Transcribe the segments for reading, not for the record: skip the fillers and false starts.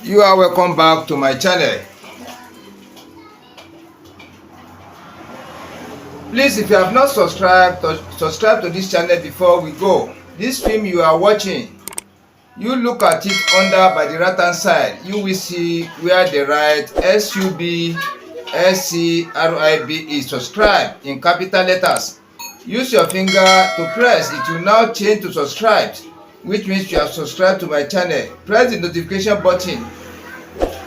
You are welcome back to my channel. Please, if you have not subscribed, subscribe to this channel before we go. This film you are watching, you look at it under by the right hand side. You will see where the right SUBSCRIB is subscribe in capital letters. Use your finger to press. It will now change to subscribe, which means you have subscribed to my channel. Press the notification button.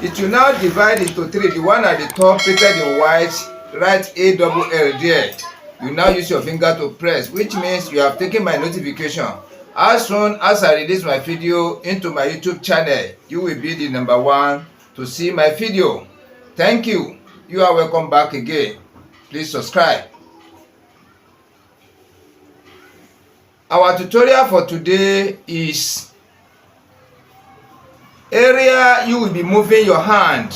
It will now divide into three. The one at the top painted in white, write ALL there. You now use your finger to press, which means you have taken my notification. As soon as I release my video into my YouTube channel, you will be the number one to see my video. Thank you. You are welcome back again. Please subscribe. Our tutorial for today is area you will be moving your hand,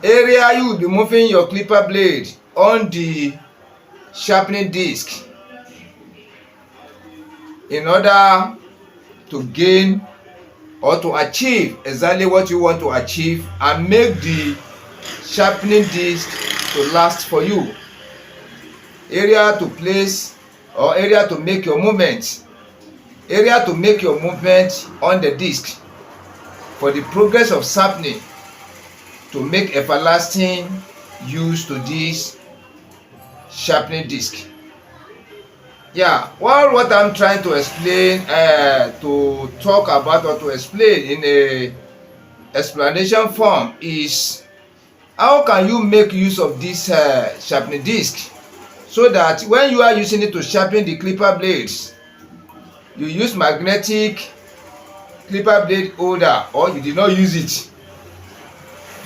area you will be moving your clipper blade on the sharpening disc in order to gain or to achieve exactly what you want to achieve and make the sharpening disc to last for you. Area to place or area to make your movement, area to make your movement on the disc for the progress of sharpening to make everlasting use to this sharpening disc. Yeah, well, what I'm trying to explain, to talk about or to explain in a explanation form is how can you make use of this sharpening disc so that when you are using it to sharpen the clipper blades, you use magnetic clipper blade holder or you did not use it.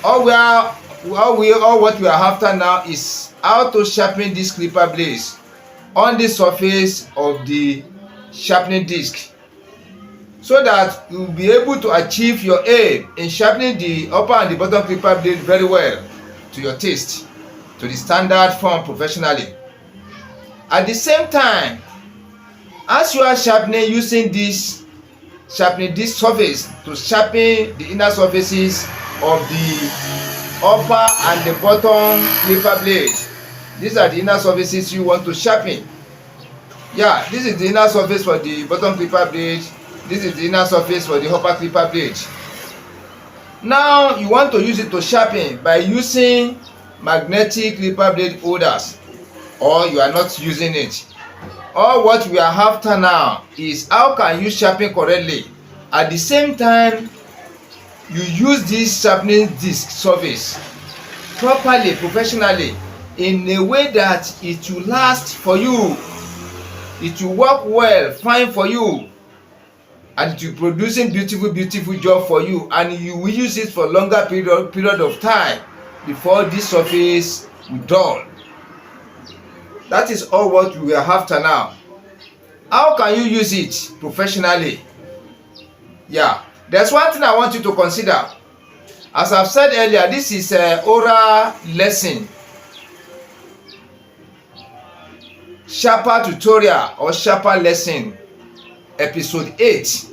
All what we are after now is how to sharpen these clipper blades on the surface of the sharpening disc so that you will be able to achieve your aim in sharpening the upper and the bottom clipper blade very well to your taste, to the standard form professionally. At the same time, as you are sharpening using this sharpening this surface to sharpen the inner surfaces of the upper and the bottom clipper blade. These are the inner surfaces you want to sharpen. Yeah, this is the inner surface for the bottom clipper blade. This is the inner surface for the upper clipper blade. Now you want to use it to sharpen by using magnetic clipper blade holders, or you are not using it. All what we are after now is how can you sharpen correctly. At the same time, you use this sharpening disc surface properly, professionally, in a way that it will last for you. It will work well, fine for you, and it will producing beautiful job for you, and you will use it for longer period of time before this surface will dull. That is all what we are after now. How can you use it professionally? Yeah, there's one thing I want you to consider. As I've said earlier, this is an oral lesson, sharper tutorial or sharper lesson, episode 8.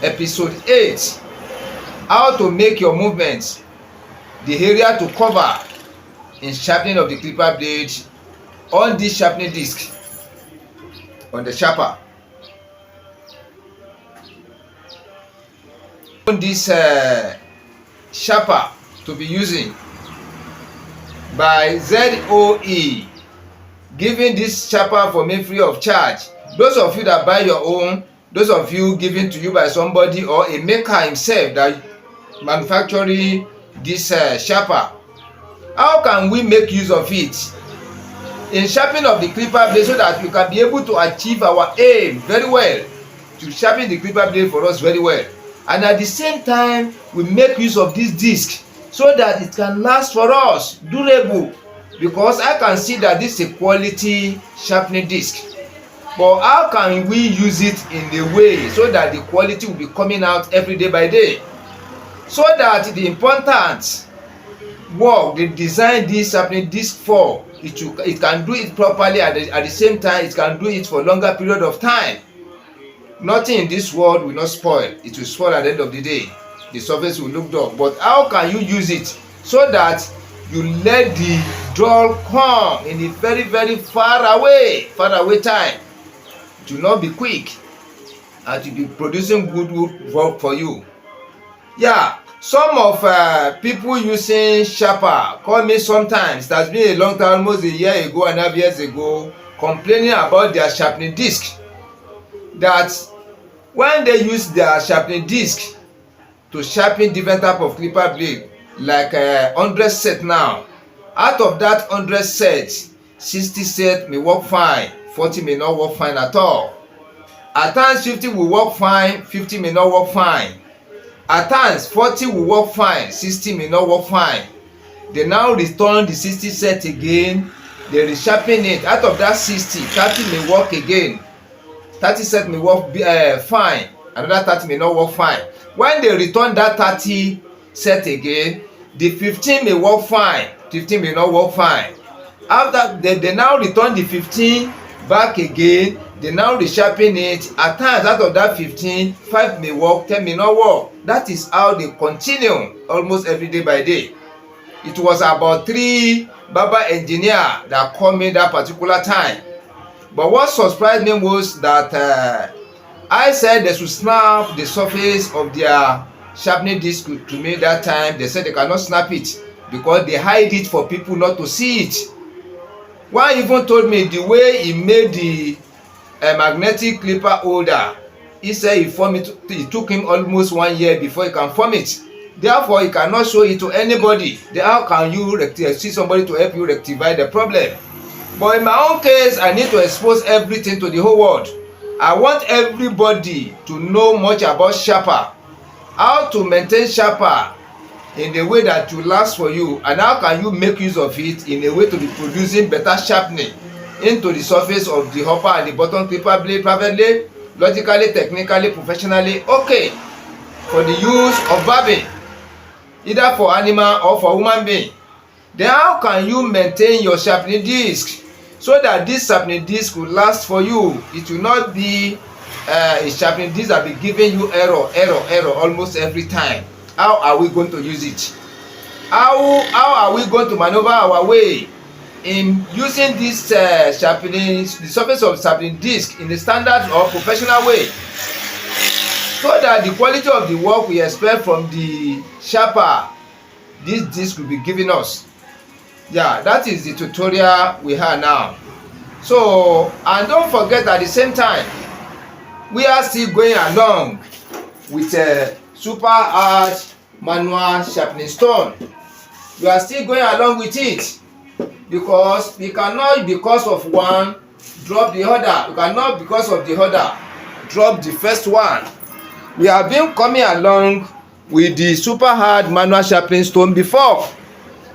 Episode 8, how to make your movements, the area to cover in sharpening of the clipper blade on this sharpening disc on the sharper. On this sharper to be using by ZOE, giving this sharper for me free of charge. Those of you that buy your own, those of you given to you by somebody or a maker himself that manufacturing this sharper, how can we make use of it in sharpening of the clipper blade so that we can be able to achieve our aim very well, to sharpen the clipper blade for us very well, and at the same time we make use of this disc so that it can last for us, durable, because I can see that this is a quality sharpening disc. But how can we use it in a way so that the quality will be coming out every day by day, so that the important work they design this sharpening disc for, it can do it properly at the same time it can do it for longer period of time. Nothing in this world will not spoil. It will spoil at the end of the day. The surface will look dull. But how can you use it so that you let the dull come in a very, very far away time? It will not be quick, and to be producing good work for you. Yeah, some of people using sharper call me sometimes. It has been a long time, almost a year ago and a half years ago, complaining about their sharpening disc. That when they use their sharpening disc to sharpen different type of clipper blade, like 100 set now, out of that 100 sets, 60 set may work fine, 40 may not work fine at all. At times 50 will work fine, 50 may not work fine. At times 40 will work fine, 60 may not work fine. They now return the 60 set again, they resharpen it. Out of that 60, 30 may work again, 30 set may work fine, another 30 may not work fine. When they return that 30 set again, the 15 may work fine, 15 may not work fine. After they now return the 15 back again, they now resharpen it. At times out of that 15, 5 may work, 10 may not work. That is how they continue almost every day by day. It was about 3 barber engineers that called me that particular time. But what surprised me was that I said they should snap the surface of their sharpening disc to me that time. They said they cannot snap it because they hide it for people not to see it. One even told me the way he made the magnetic clipper holder, he said it took him almost 1 year before he can form it. Therefore, he cannot show it to anybody. Then how can you see somebody to help you rectify the problem? But in my own case, I need to expose everything to the whole world. I want everybody to know much about sharper, how to maintain sharper in a way that will last for you, and how can you make use of it in a way to be producing better sharpening into the surface of the upper and the bottom clipper blade privately, logically, technically, professionally, okay, for the use of barbing, either for animal or for human being. Then how can you maintain your sharpening disc so that this sharpening disc will last for you? It will not be a sharpening disc that will be giving you error almost every time. How are we going to use it? How are we going to maneuver our way in using this sharpening, the surface of sharpening disc in the standard or professional way, so that the quality of the work we expect from the sharper this disc will be giving us? Yeah, that is the tutorial we have now. So, and don't forget, at the same time, we are still going along with a super hard manual sharpening stone. We are still going along with it because we cannot, because of one, drop the other. We cannot, because of the other, drop the first one. We have been coming along with the super hard manual sharpening stone before.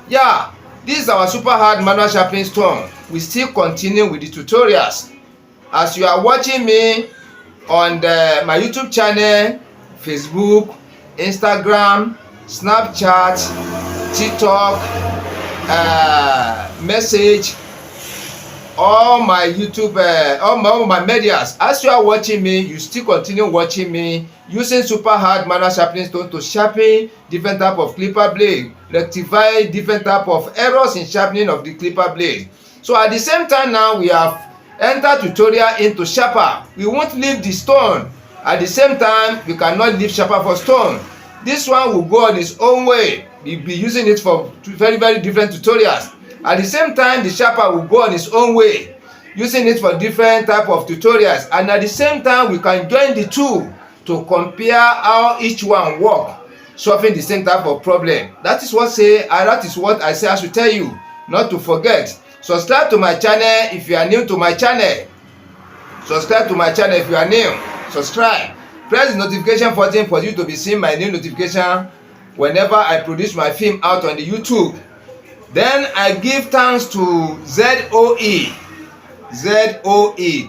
Yeah, this is our super hard manual sharpening stone. We still continue with the tutorials. As you are watching me on my YouTube channel, Facebook, Instagram, Snapchat, TikTok, message, all my YouTube, all my medias. As you are watching me, you still continue watching me using super hard manual sharpening stone to sharpen different type of clipper blade, rectify different type of errors in sharpening of the clipper blade. So at the same time now, we have entered tutorial into sharper. We won't leave the stone. At the same time, we cannot leave sharper for stone. This one will go on its own way. We'll be using it for very, very different tutorials. At the same time, the sharper will go on its own way, using it for different type of tutorials. And at the same time, we can join the two to compare how each one work, solving the same type of problem. That is what I say I should tell you, not to forget. Subscribe to my channel if you are new to my channel. Subscribe to my channel if you are new. Subscribe. Press the notification button for you to be seeing my new notification whenever I produce my film out on the YouTube. Then I give thanks to ZOE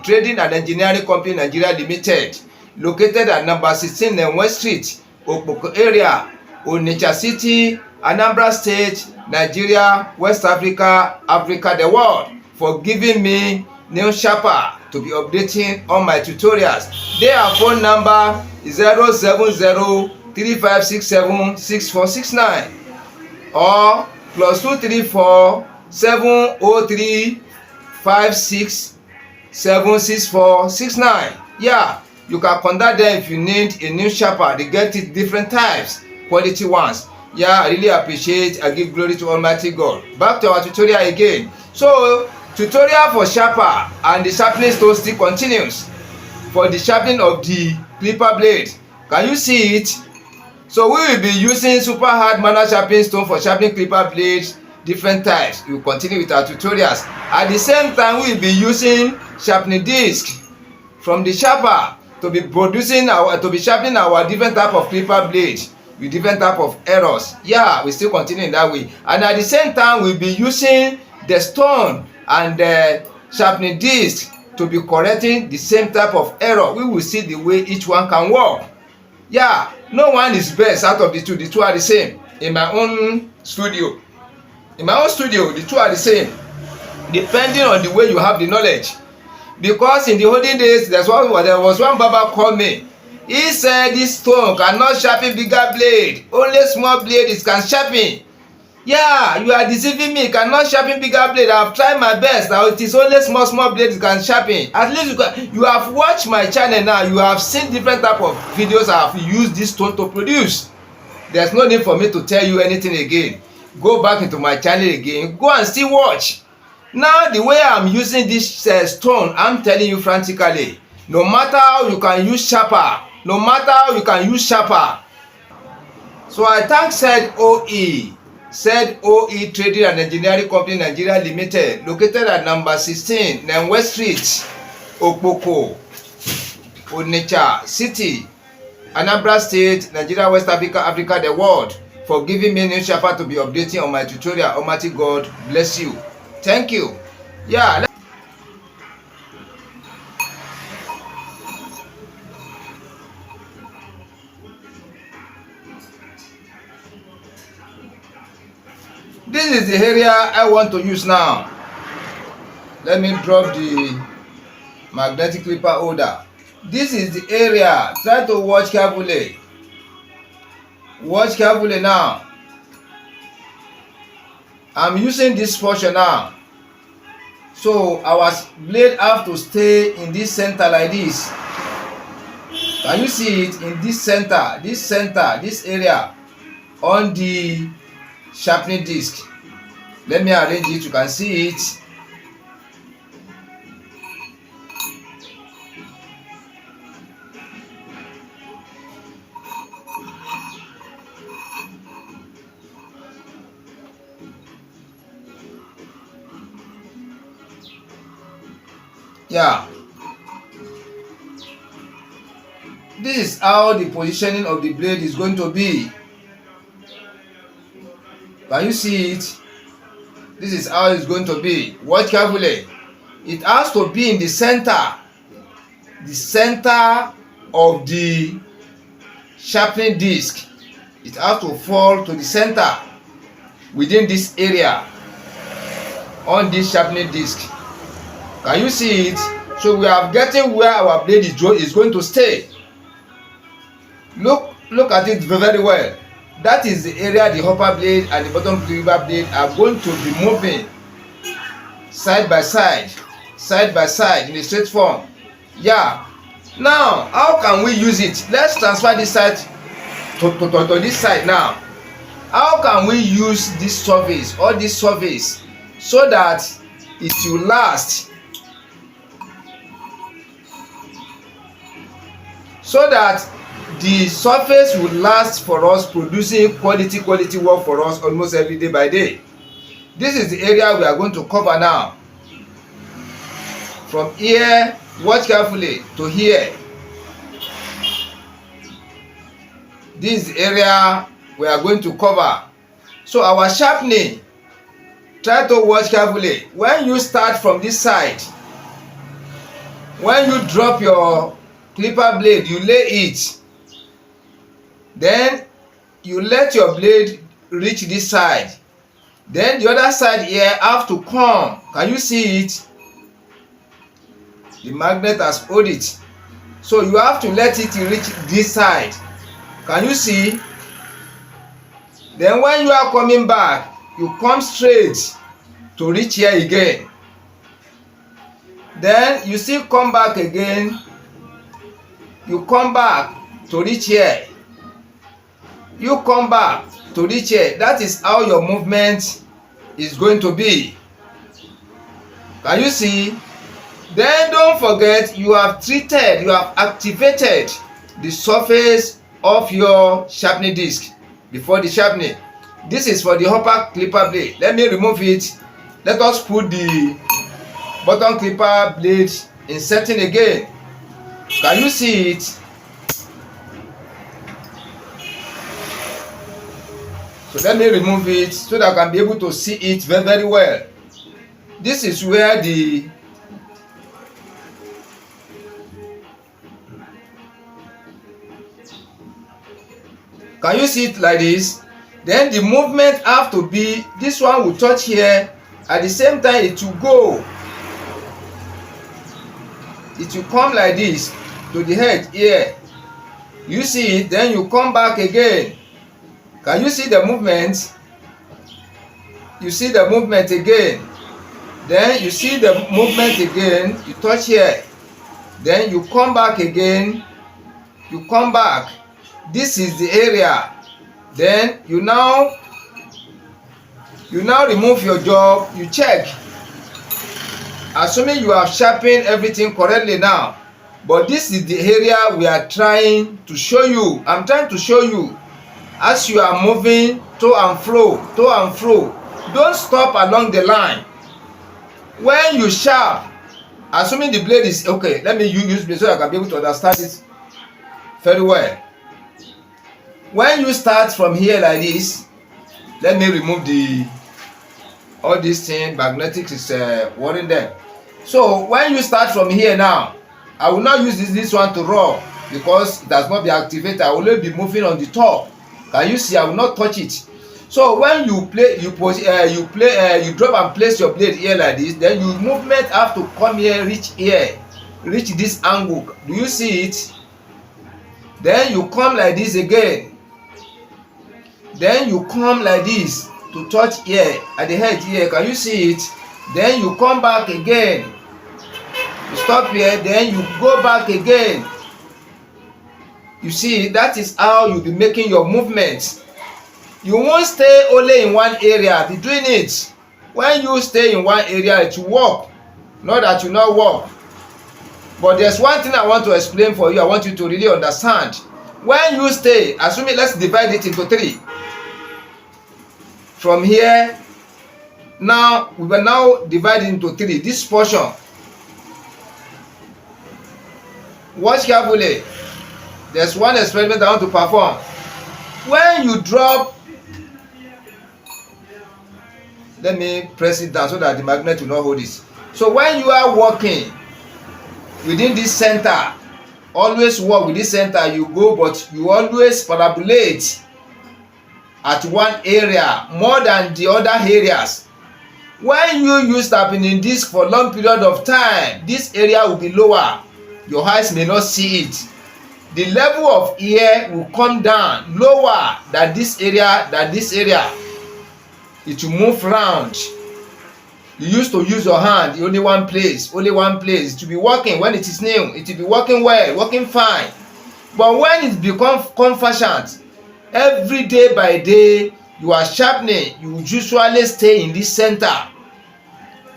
Trading and Engineering Company Nigeria Limited, located at number 16 West Street, Okpoko area, Onitsha City, Anambra State, Nigeria, West Africa, the world, for giving me new sharper to be updating all my tutorials. Their phone number is 070-3567-6469 or +234-703-56-76469. Yeah, you can contact them if you need a new sharper. They get it different types, quality ones. Yeah, I really appreciate. I give glory to Almighty God. Back to our tutorial again. So tutorial for sharper and the sharpening stone still continues for the sharpening of the clipper blade. Can you see it? So we will be using super hard manual sharpening stone for sharpening clipper blades, different types. We will continue with our tutorials. At the same time, we will be using sharpening disc from the sharper to be sharpening our different type of clipper blades with different type of errors. Yeah, we still continue in that way. And at the same time, we'll be using the stone and the sharpening disc to be correcting the same type of error. We will see the way each one can work. Yeah, no one is best out of the two. The two are the same. In my own studio, the two are the same, depending on the way you have the knowledge. Because in the olden days, there was one barber called me. He said this stone cannot sharpen bigger blade. Only small blade it can sharpen. Yeah, you are deceiving me. Cannot sharpen bigger blade. I have tried my best. Now it is only small blade it can sharpen. At least you have watched my channel now. You have seen different type of videos I have used this stone to produce. There's no need for me to tell you anything again. Go back into my channel again. Go and still watch. Now the way I'm using this stone, I'm telling you frantically, no matter how you can use sharper, So I thank said OttE Trading and Engineering Company Nigeria Limited, located at number 16 West Street, Okpoko, Onitsha City, Anambra State, Nigeria, West Africa, the world, for giving me a new sharper to be updating on my tutorial. Almighty God bless you. Thank you. Yeah. This is the area I want to use now. Let me drop the magnetic clipper holder. This is the area. Try to watch carefully. Watch carefully now. I'm using this portion now. So our blade have to stay in this center like this. Can you see it in this center, this area on the sharpening disc? Let me arrange it. You can see it. Yeah, this is how the positioning of the blade is going to be. Can you see it? This is how it's going to be. Watch carefully. It has to be in the center of the sharpening disc. It has to fall to the center within this area on this sharpening disc. Can you see it? So we are getting where our blade is going to stay. Look at it very well. That is the area the upper blade and the bottom clipper blade are going to be moving side by side in a straight form. Yeah. Now, how can we use it? Let's transfer this side to this side now. How can we use this surface or this surface so that it will last? So that the surface will last for us, producing quality work for us almost every day by day. This is the area we are going to cover now. From here, watch carefully, to here. This is the area we are going to cover. So our sharpening, try to watch carefully. When you start from this side, when you drop your clipper blade, you lay it, then you let your blade reach this side, then the other side here have to come. Can you see it? The magnet has hold it. So you have to let it reach this side. Can you see? Then when you are coming back, you come straight to reach here again. Then you still come back again. You come back to reach here. You come back to reach here. That is how your movement is going to be. Can you see? Then don't forget, you have treated, you have activated the surface of your sharpening disc before the sharpening. This is for the upper clipper blade. Let me remove it. Let us put the bottom clipper blade in setting again. Can you see it? So let me remove it so that I can be able to see it very, very well. This is where the can you see it like this? Then the movement have to be, this one will touch here, at the same time it will go. It will come like this to the head here. You see it, then you come back again. Can you see the movement? You see the movement again. Then you see the movement again. You touch here. Then you come back again. You come back. This is the area. Then you now remove your job. You check. Assuming you have sharpened everything correctly now. But this is the area we are trying to show you. I'm trying to show you. As you are moving to and fro, don't stop along the line. When you sharp, assuming the blade is okay, let me use blade so I can be able to understand it very well. When you start from here like this, let me remove all these things. Magnetics is worrying them. So when you start from here now, I will not use this one to rub because it has not been activated. I will only be moving on the top. Can you see? I will not touch it. So when you drop and place your blade here like this, then your movement have to come here, reach this angle. Do you see it? Then you come like this again. Then you come like this to touch here at the head here. Can you see it? Then you come back again. You stop here. Then you go back again. You see, that is how you'll be making your movements. You won't stay only in one area. Be doing it. When you stay in one area, it will work. Not that you not work. But there's one thing I want to explain for you. I want you to really understand. When you stay, assuming let's divide it into 3. From here, now we will now divide it into 3. This portion. Watch carefully. There's one experiment I want to perform. When you drop, let me press it down so that the magnet will not hold it. So when you are walking within this center, always walk with this center, you go, but you always parabolate at one area more than the other areas. When you use tapping disc for long period of time, this area will be lower. Your eyes may not see it. The level of air will come down lower than this area, It will move round. You used to use your hand only one place. It will be working when it is new. It will be working well, working fine. But when it becomes convergent, every day by day, you are sharpening. You usually stay in this center.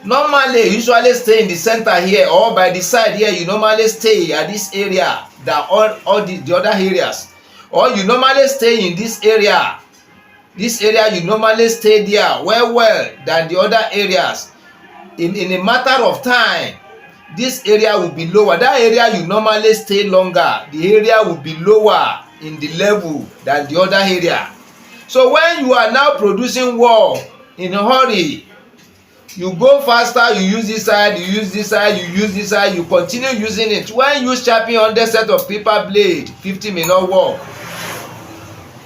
Normally, you usually stay in the center here, or by the side here, you normally stay at this area than all the other areas. Or you normally stay in this area. This area, you normally stay there well than the other areas. In a matter of time, this area will be lower. That area you normally stay longer. The area will be lower in the level than the other area. So when you are now producing work in a hurry, you go faster, you use this side, you use this side, you use this side, you continue using it. When you sharpen 100 set of clipper blade, 50 may not work.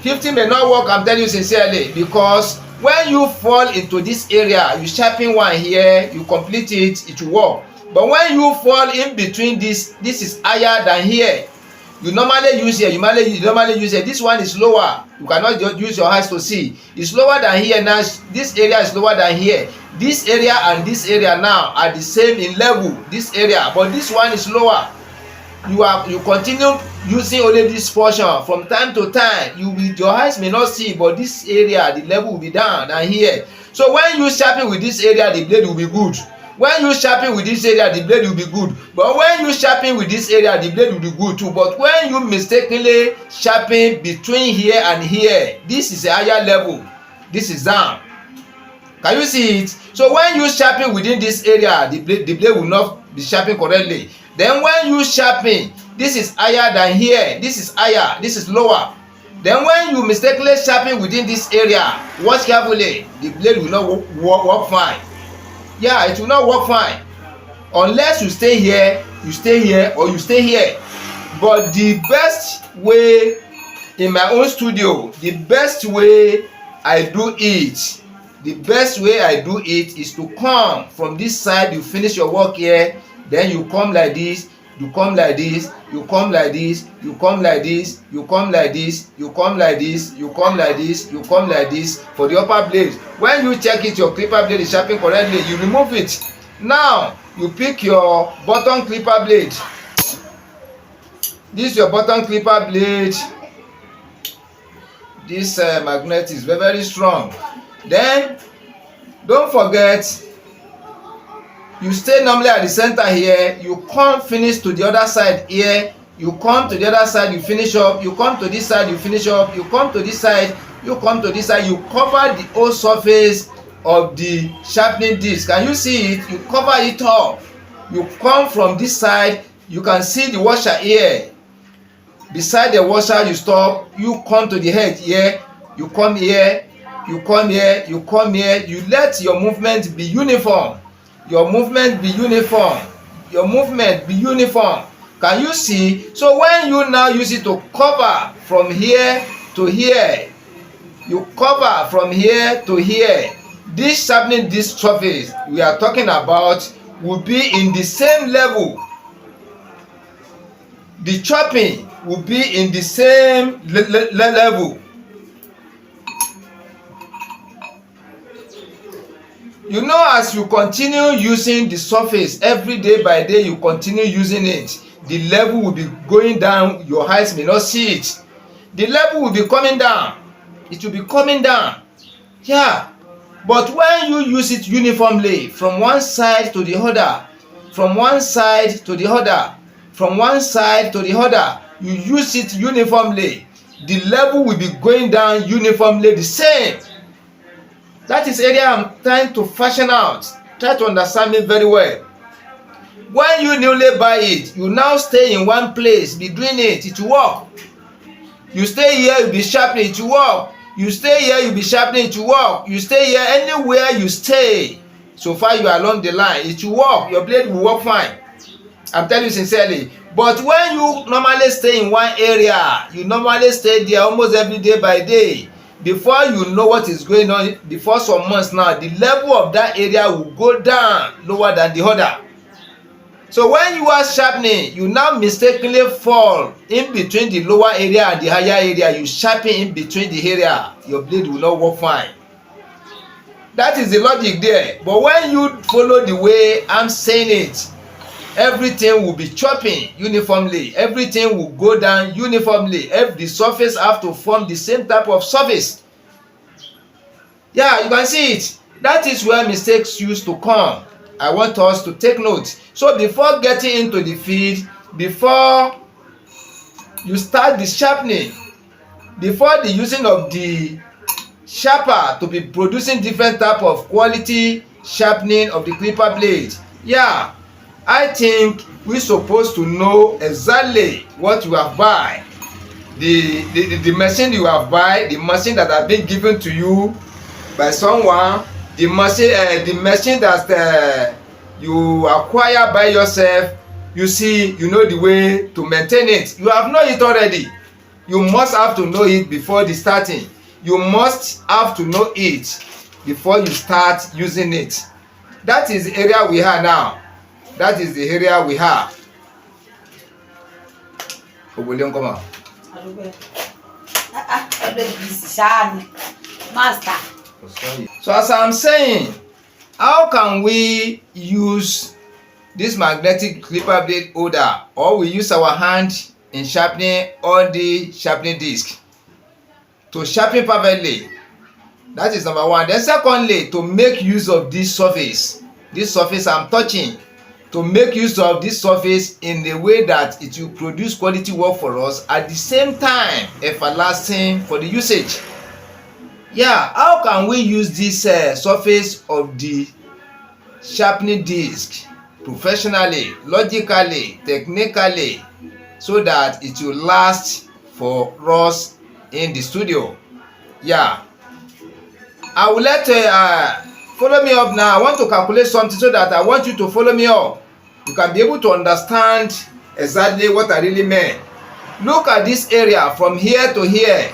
50 may not work, I'm telling you sincerely, because when you fall into this area, you sharpen one here, you complete it, it will work. But when you fall in between this is higher than here. You normally use here, you normally use here. This one is lower. You cannot just use your eyes to see. It's lower than here now. This area is lower than here. This area and this area now are the same in level. This area, but this one is lower. You continue using only this portion from time to time. Your eyes may not see, but this area, the level will be down than here. So when you sharpen with this area, the blade will be good. When you sharpen with this area, the blade will be good. But when you sharpen with this area, the blade will be good too. But when you mistakenly sharpen between here and here, this is a higher level. This is down. Can you see it? So when you sharpen within this area, the blade will not be sharpened correctly. Then when you sharpen, this is higher than here. This is higher. This is lower. Then when you mistakenly sharpen within this area, watch carefully. The blade will not work fine. Yeah, it will not work fine unless you stay here, or you stay here. But the best way in my own studio, the best way I do it is to come from this side. You finish your work here, then you come like this, you come like this, you come like this, you come like this, you come like this, you come like this, you come like this, you come like this for the upper blade. When you check it, your clipper blade is sharpened correctly, you remove it. Now you pick your bottom clipper blade. This is your bottom clipper blade. This magnet is very, very strong. Then don't forget, you stay normally at the center here. You come finish to the other side here. You come to the other side, you finish up. You come to this side, you finish up. You come to this side, you come to this side. You cover the whole surface of the sharpening disc. Can you see it? You cover it up. You come from this side. You can see the washer here. Beside the washer, you stop. You come to the head here. You come here. You come here. You come here. You let your movement be uniform. Your movement be uniform. Your movement be uniform. Can you see? So when you now use it to cover from here to here, you cover from here to here. This sharpening disc surface we are talking about will be in the same level. The chopping will be in the same level. You know, as you continue using the surface every day by day, you continue using it, the level will be going down. Your eyes may not see it. The level will be coming down. It will be coming down. Yeah. But when you use it uniformly, from one side to the other, from one side to the other, from one side to the other, you use it uniformly, the level will be going down uniformly the same. That is area I'm trying to fashion out. Try to understand me very well. When you newly buy it, you now stay in one place, be doing it, it will work. You stay here, you'll be sharpening, it will work. You stay here, you'll be sharpening, it will work. You stay here, anywhere you stay, so far you are along the line, it will work. Your blade will work fine. I'm telling you sincerely. But when you normally stay in one area, you normally stay there almost every day by day, before you know what is going on, before some months now, the level of that area will go down lower than the other. So when you are sharpening, you now mistakenly fall in between the lower area and the higher area. You sharpen in between the area, your blade will not work fine. That is the logic there. But when you follow the way I'm saying it, everything will be chopping uniformly. Everything will go down uniformly. The surface have to form the same type of surface. Yeah, you can see it. That is where mistakes used to come. I want us to take note. So before getting into the field, before you start the sharpening, before the using of the sharper to be producing different type of quality sharpening of the clipper blade, yeah, I think we're supposed to know exactly what you have buy. The machine you have buy, the machine that have been given to you by someone, the machine that you acquire by yourself. You see, you know the way to maintain it. You have known it already. You must have to know it before the starting. You must have to know it before you start using it. That is the area we are now. That is the area we have. Master. So as I'm saying, how can we use this magnetic clipper blade holder, or we use our hand in sharpening on the sharpening disc to sharpen perfectly? That is number one. Then secondly, to make use of this surface I'm touching, to make use of this surface in a way that it will produce quality work for us, at the same time everlasting for the usage. Yeah, how can we use this surface of the sharpening disc professionally, logically, technically, so that it will last for us in the studio? Yeah, I will let follow me up now. I want to calculate something so that I want you to follow me up. You can be able to understand exactly what I really meant. Look at this area from here to here.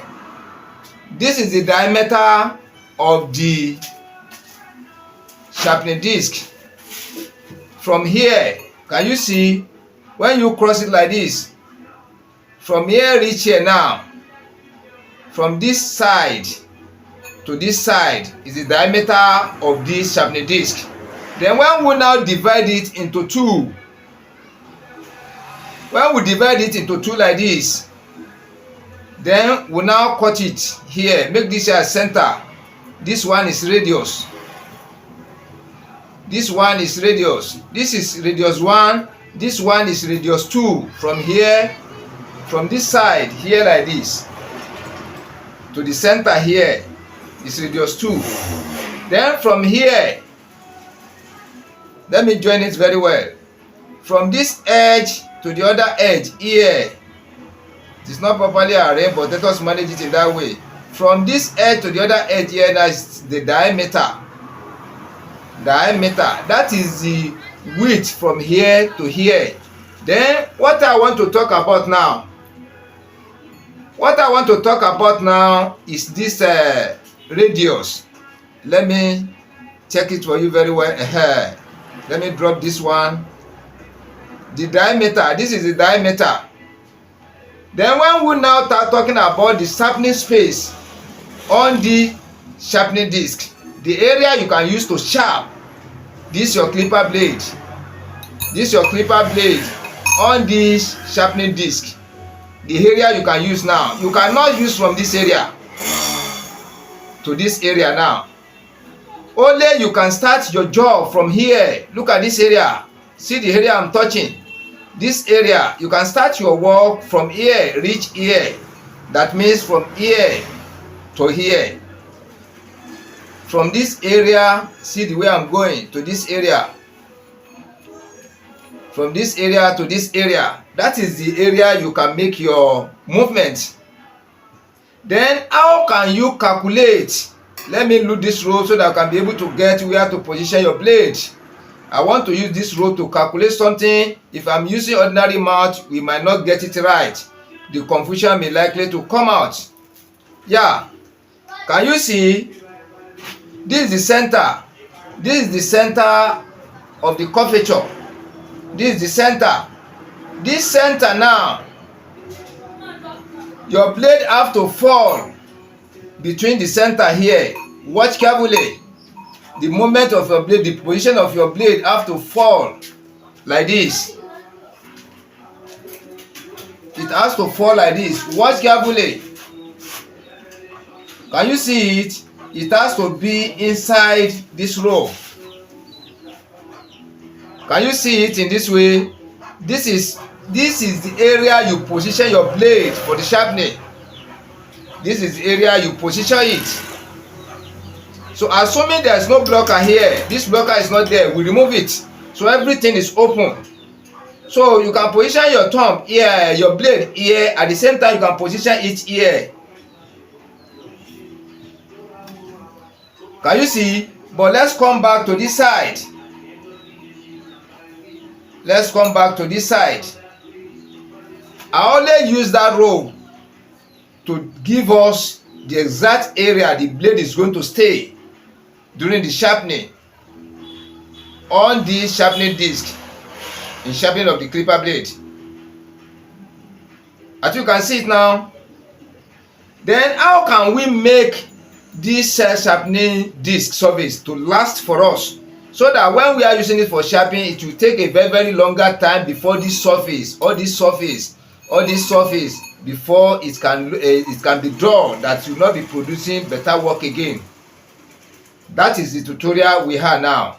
This is the diameter of the sharpening disc. From here, can you see, when you cross it like this, from here reach here now, from this side to this side is the diameter of this sharpening disc. Then when we now divide it into two, when we divide it into two like this, then we now cut it here, make this here center. This one is radius, this one is radius, this is radius 1, this one is radius 2. From here, from this side here like this to the center here is radius 2. Then from here, let me join it very well, from this edge to the other edge here, it is not properly arranged, but let us manage it in that way. From this edge to the other edge here, that's the diameter. That is the width from here to here. Then what I want to talk about now, is this radius. Let me check it for you very well. Let me drop this one. The diameter, this is the diameter. Then when we now start talking about the sharpening space on the sharpening disc, the area you can use to sharp, this is your clipper blade. On this sharpening disc, the area you can use now, you cannot use from this area to this area now. Only you can start your job from here. Look at this area. See the area I'm touching. This area, you can start your work from here, reach here. That means from here to here. From this area, see the way I'm going to this area. From this area to this area, that is the area you can make your movement. Then how can you calculate? Let me look this road so that I can be able to get where to position your blade. I want to use this road to calculate something. If I'm using ordinary mouth, we might not get it right. The confusion may likely to come out. Yeah, can you see? This is the center. This is the center of the curvature. This is the center. This center now, your blade have to fall between the center here. Watch carefully. The movement of your blade, the position of your blade have to fall like this. It has to fall like this. Watch carefully. Can you see it? It has to be inside this row. Can you see it in this way? This is the area you position your blade for the sharpening. This is the area you position it. So assuming there is no blocker here, this blocker is not there, we remove it. So everything is open. So you can position your thumb here, your blade here, at the same time you can position it here. Can you see? But let's come back to this side. Let's come back to this side. I only use that rope to give us the exact area the blade is going to stay during the sharpening on the sharpening disc. in sharpening of the clipper blade. As you can see it now. Then how can we make this self-sharpening disc surface to last for us, so that when we are using it for sharpening, it will take a very longer time before this surface before it can be drawn, that will not be producing better work again. That is the tutorial we have now.